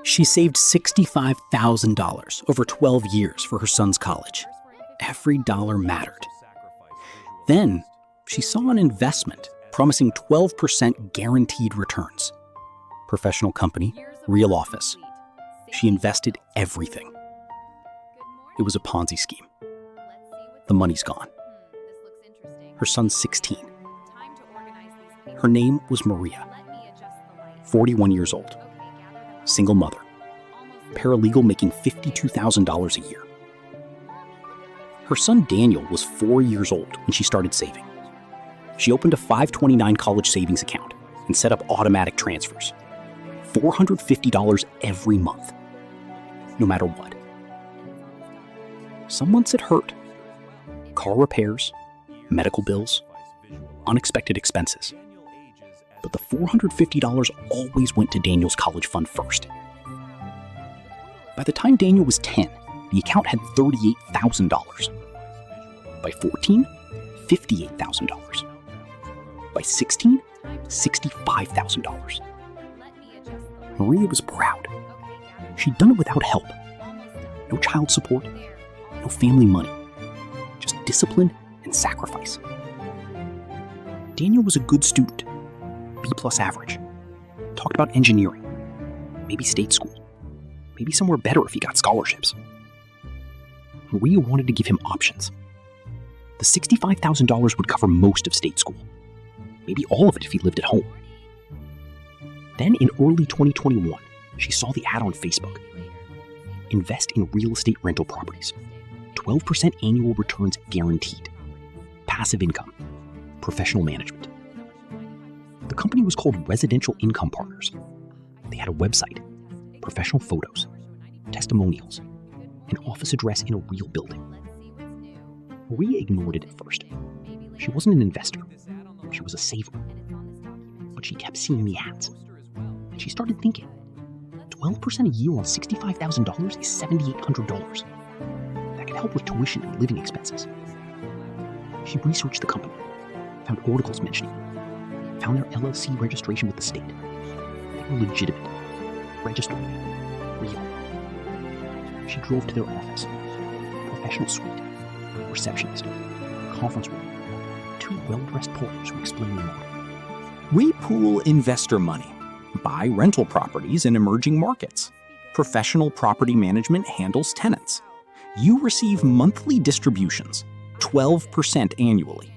She saved $65,000 over 12 years for her son's college. Every dollar mattered. Then, she saw an investment promising 12% guaranteed returns. Professional company, real office. She invested everything. It was a Ponzi scheme. The money's gone. Her son's 16. Her name was Maria, 41 years old, single mother, paralegal making $52,000 a year. Her son Daniel was 4 years old when she started saving. She opened a 529 college savings account and set up automatic transfers. $450 every month, no matter what. Some months it hurt. Car repairs, medical bills, unexpected expenses. But the $450 always went to Daniel's college fund first. By the time Daniel was 10, the account had $38,000. By 14, $58,000. By 16, $65,000. Maria was proud. She'd done it without help. No child support, no family money. Just discipline and sacrifice. Daniel was a good student, B+ average. Talked about engineering, maybe state school, maybe somewhere better if he got scholarships. Maria wanted to give him options. The $65,000 would cover most of state school, maybe all of it if he lived at home. Then in early 2021, she saw the ad on Facebook. Invest in real estate rental properties. 12% annual returns guaranteed. Passive income. Professional management. The company was called Residential Income Partners. They had a website, professional photos, testimonials, an office address in a real building. Maria ignored it at first. She wasn't an investor. She was a saver. But she kept seeing the ads. And she started thinking, 12% a year on $65,000 is $7,800. That could help with tuition and living expenses. She researched the company, found articles mentioning it, found their LLC registration with the state. They were legitimate, registered, real. She drove to their office, professional suite, receptionist, conference room, 2 well-dressed porters who explained the model. We pool investor money, buy rental properties in emerging markets. Professional property management handles tenants. You receive monthly distributions, 12% annually.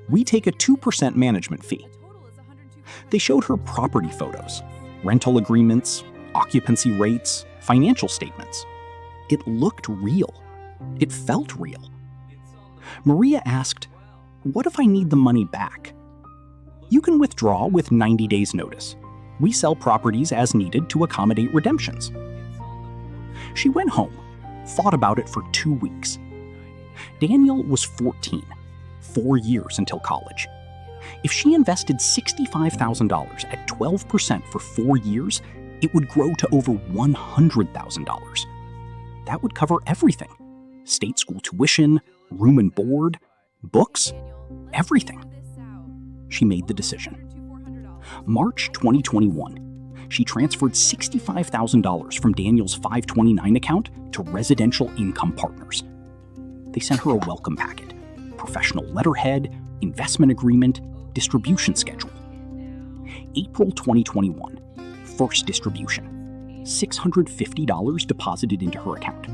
We take a 2% management fee. They showed her property photos, rental agreements, occupancy rates, financial statements. It looked real. It felt real. Maria asked, "What if I need the money back?" You can withdraw with 90 days notice. We sell properties as needed to accommodate redemptions. She went home, thought about it for 2 weeks. Daniel was 14, 4 years until college. If she invested $65,000 at 12% for 4 years, it would grow to over $100,000. That would cover everything: state school tuition, room and board, books, everything. She made the decision. March 2021, she transferred $65,000 from Daniel's 529 account to Residential Income Partners. They sent her a welcome packet, professional letterhead, investment agreement, distribution schedule. April 2021, first distribution, $650 deposited into her account.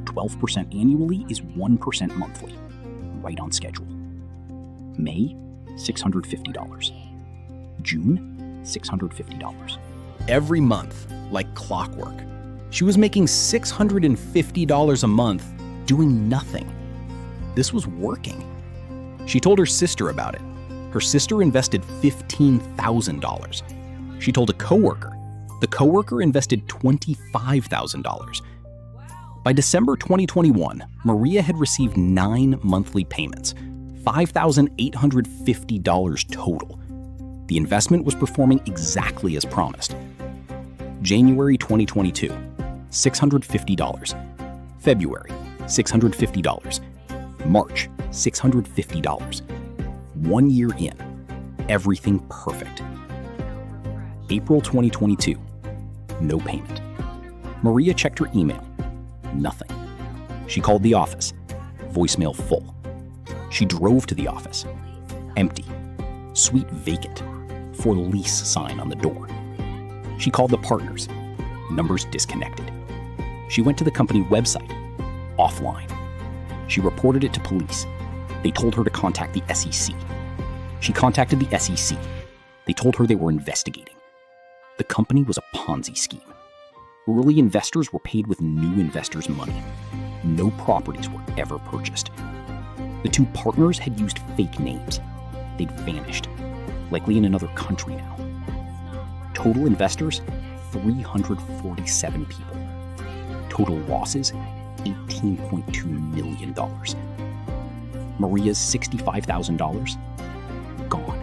12% annually is 1% monthly, right on schedule. May, $650. June, $650. Every month, like clockwork. She was making $650 a month doing nothing. This was working. She told her sister about it. Her sister invested $15,000. She told a coworker. The coworker invested $25,000. By December 2021, Maria had received 9 monthly payments, $5,850 total. The investment was performing exactly as promised. January 2022, $650. February, $650. March, $650. 1 year in, everything perfect. April 2022, no payment. Maria checked her email. Nothing. She called the office. Voicemail full. She drove to the office. Empty. Suite vacant. For lease sign on the door. She called the partners. Numbers disconnected. She went to the company website. Offline. She reported it to police. They told her to contact the SEC. She contacted the SEC. They told her they were investigating. The company was a Ponzi scheme. Early investors were paid with new investors' money. No properties were ever purchased. The two partners had used fake names. They'd vanished, likely in another country now. Total investors, 347 people. Total losses, $18.2 million. Maria's $65,000, gone.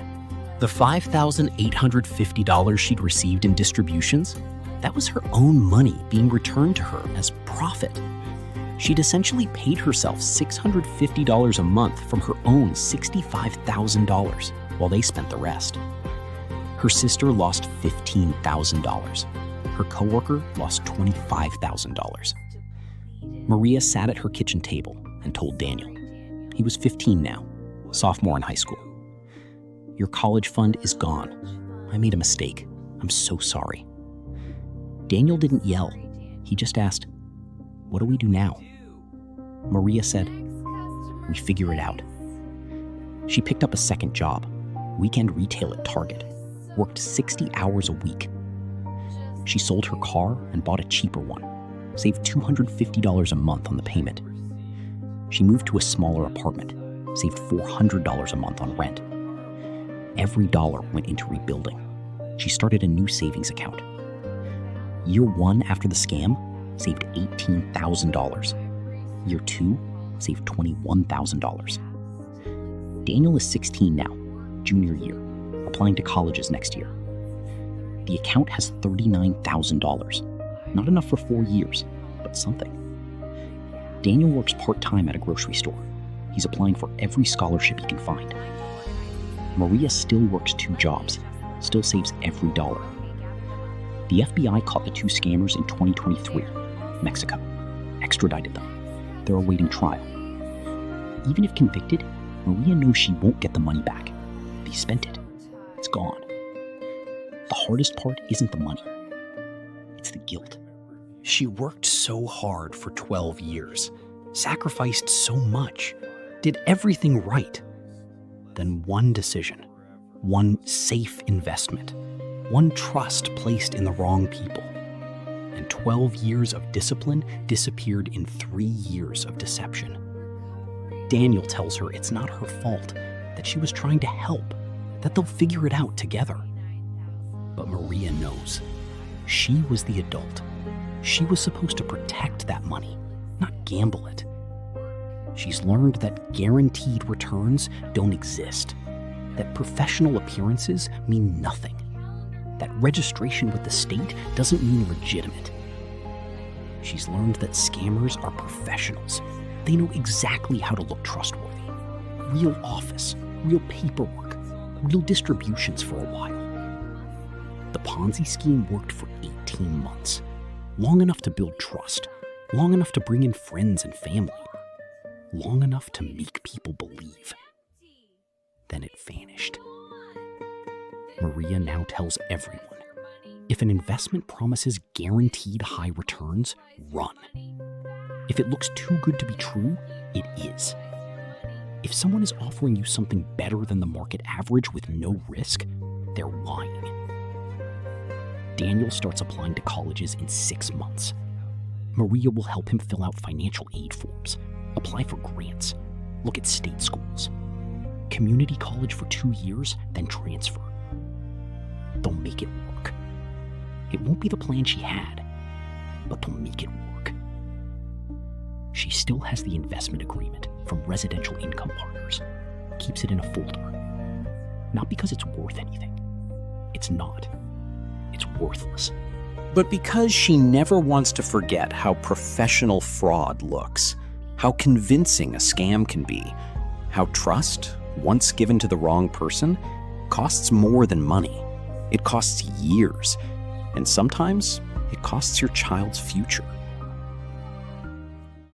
The $5,850 she'd received in distributions, that was her own money being returned to her as profit. She'd essentially paid herself $650 a month from her own $65,000 while they spent the rest. Her sister lost $15,000. Her coworker lost $25,000. Maria sat at her kitchen table and told Daniel. He was 15 now, sophomore in high school. Your college fund is gone. I made a mistake. I'm so sorry. Daniel didn't yell. He just asked, what do we do now? Maria said, we figure it out. She picked up a second job, weekend retail at Target, worked 60 hours a week. She sold her car and bought a cheaper one, saved $250 a month on the payment. She moved to a smaller apartment, saved $400 a month on rent. Every dollar went into rebuilding. She started a new savings account. Year 1 after the scam, saved $18,000. Year 2, saved $21,000. Daniel is 16 now, junior year, applying to colleges next year. The account has $39,000. Not enough for 4 years, but something. Daniel works part-time at a grocery store. He's applying for every scholarship he can find. Maria still works 2 jobs, still saves every dollar. The FBI caught the 2 scammers in 2023, Mexico, extradited them. They're awaiting trial. Even if convicted, Maria knows she won't get the money back. They spent it. It's gone. The hardest part isn't the money. It's the guilt. She worked so hard for 12 years, sacrificed so much, did everything right. Then one decision, one safe investment, one trust placed in the wrong people, and 12 years of discipline disappeared in 3 years of deception. Daniel tells her it's not her fault, that she was trying to help, that they'll figure it out together. But Maria knows. She was the adult. She was supposed to protect that money, not gamble it. She's learned that guaranteed returns don't exist, that professional appearances mean nothing, that registration with the state doesn't mean legitimate. She's learned that scammers are professionals. They know exactly how to look trustworthy. Real office, real paperwork, real distributions for a while. The Ponzi scheme worked for 18 months, long enough to build trust, long enough to bring in friends and family, long enough to make people believe. Then it vanished. Maria now tells everyone, if an investment promises guaranteed high returns, run. If it looks too good to be true, it is. If someone is offering you something better than the market average with no risk, they're lying. Daniel starts applying to colleges in 6 months. Maria will help him fill out financial aid forms, apply for grants, look at state schools. Community college for 2 years, then transfer. They'll make it work. It won't be the plan she had, but they'll make it work. She still has the investment agreement from Residential Income Partners, keeps it in a folder. Not because it's worth anything. It's not. It's worthless. But because she never wants to forget how professional fraud looks, how convincing a scam can be, how trust, once given to the wrong person, costs more than money. It costs years, and sometimes it costs your child's future.